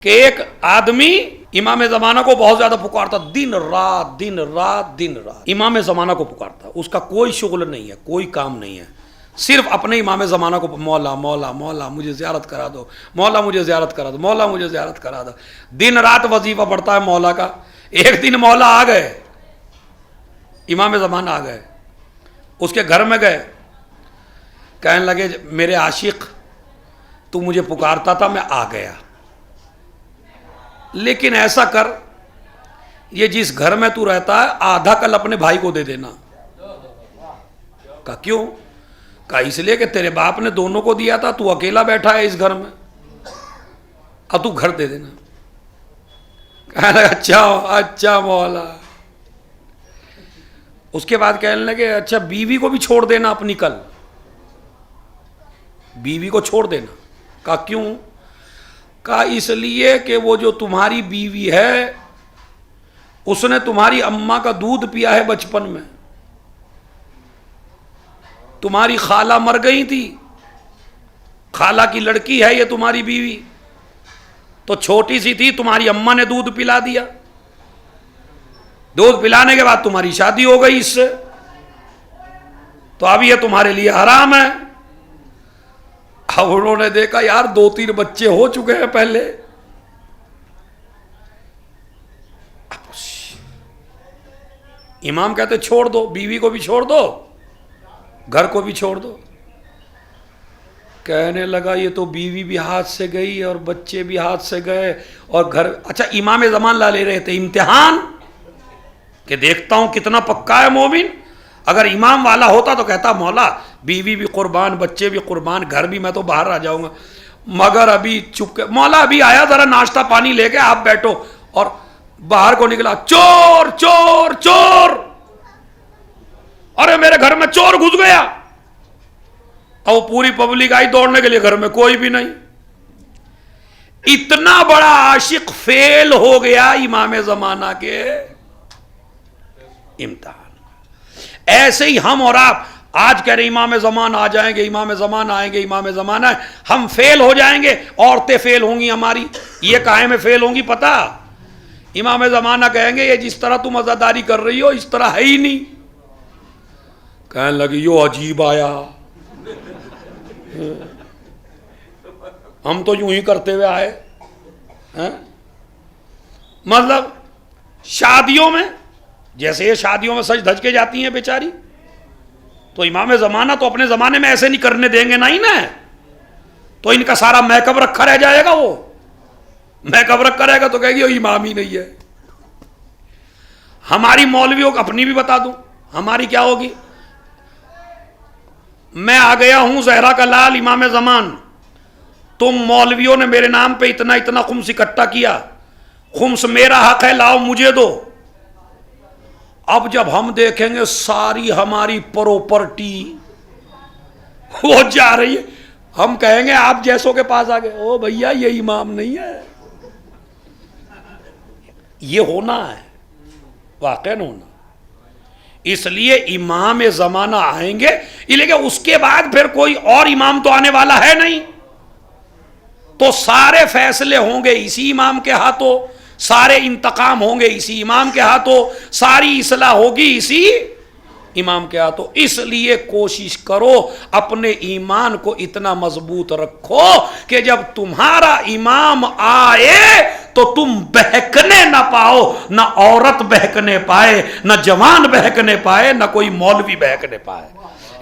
कि एक आदमी इमाम ज़माना को बहुत ज्यादा पुकारता, दिन रात दिन रात दिन रात इमाम ज़माना को पुकारता। उसका कोई शुगल नहीं है, कोई काम नहीं है, सिर्फ अपने इमाम ज़माना को मौला मौला मौला मुझे ज़ियारत करा दो, मौला मुझे ज़ियारत करा दो, मौला मुझे ज़ियारत करा दो। दिन रात वजीफा पढ़ता है मौला का। एक दिन मौला आ गए, इमाम ज़माना आ गए, उसके घर में गए, कहने लगे मेरे आशिक तू मुझे पुकारता था, मैं आ गया, लेकिन ऐसा कर, ये जिस घर में तू रहता है आधा कल अपने भाई को दे देना। कहा क्यों? कहा इसलिए कि तेरे बाप ने दोनों को दिया था, तू अकेला बैठा है इस घर में, अब तू घर दे देना। कहने लगा अच्छा अच्छा मौला। उसके बाद कहने लगे अच्छा बीवी को भी छोड़ देना अपनी कल, बीवी को छोड़ देना। कहा क्यों? कहा इसलिए कि वो जो तुम्हारी बीवी है उसने तुम्हारी अम्मा का दूध पिया है बचपन में, तुम्हारी खाला मर गई थी, खाला की लड़की है ये तुम्हारी बीवी, तो छोटी सी थी, तुम्हारी अम्मा ने दूध पिला दिया, दूध पिलाने के बाद तुम्हारी शादी हो गई इससे, तो अब ये तुम्हारे लिए हराम है। अब उन्होंने देखा यार 2-3 बच्चे हो चुके हैं पहले, इमाम कहते छोड़ दो, बीवी को भी छोड़ दो, घर को भी छोड़ दो। कहने लगा ये तो बीवी भी हाथ से गई और बच्चे भी हाथ से गए और घर। अच्छा इमाम ज़मान ला ले रहे थे इम्तिहान कि देखता हूं कितना पक्का है मोमिन। अगर इमाम वाला होता तो कहता मौला बीवी भी कुर्बान, बच्चे भी कुर्बान, घर भी, मैं तो बाहर आ जाऊंगा। मगर अभी चुप के, मौला अभी आया जरा नाश्ता पानी लेके आप बैठो, और बाहर को निकला चोर चोर चोर, अरे मेरे घर में चोर घुस गया। अब पूरी पब्लिक आई दौड़ने के लिए, घर में कोई भी नहीं। इतना बड़ा आशिक फेल हो गया इमाम ज़माना के इम्तिहान। ऐसे ही हम और आप आज कह रहे इमाम ज़मान आ जाएंगे, इमाम ज़मान आएंगे, इमाम ज़मान आए, हम फेल हो जाएंगे, औरतें फेल होंगी हमारी। ये काहे में फेल होंगी पता? इमाम ज़माना कहेंगे ये जिस तरह तुम अज़ादारी कर रही हो इस तरह है ही नहीं। कहने लगी यो अजीब आया, हम तो यूं ही करते हुए आए हैं। मतलब शादियों में, जैसे ये शादियों में सज धज के जाती हैं बेचारी, तो इमाम ज़माना तो अपने ज़माने में ऐसे नहीं करने देंगे ना ही ना, तो इनका सारा मेकअप रखा रह जाएगा। वो मेकअप रखा रहेगा तो कहेगी वो इमाम ही नहीं है। हमारी मौलवियों को अपनी भी बता दूं, हमारी क्या होगी। मैं आ गया हूं ज़हरा का लाल इमाम ज़मान, तुम मौलवियों ने मेरे नाम पे इतना इतना खुम्स इकट्ठा किया, खुम्स मेरा हक है, लाओ मुझे दो। अब जब हम देखेंगे सारी हमारी प्रॉपर्टी वो जा रही है, हम कहेंगे आप जैसों के पास आ गए, ओ भैया ये इमाम नहीं है। ये होना है, वाकई होना। इसलिए इमाम ज़माना आएंगे, लेकिन उसके बाद फिर कोई और इमाम तो आने वाला है नहीं, तो सारे फैसले होंगे इसी इमाम के हाथों, सारे इंतकाम होंगे इसी इमाम के हाथों, सारी इस्लाह होगी इसी इमाम के हाथों। इसलिए कोशिश करो अपने ईमान को इतना मजबूत रखो कि जब तुम्हारा इमाम आए तो तुम बहकने ना पाओ, ना औरत बहकने पाए, ना जवान बहकने पाए, ना कोई मौलवी बहकने पाए।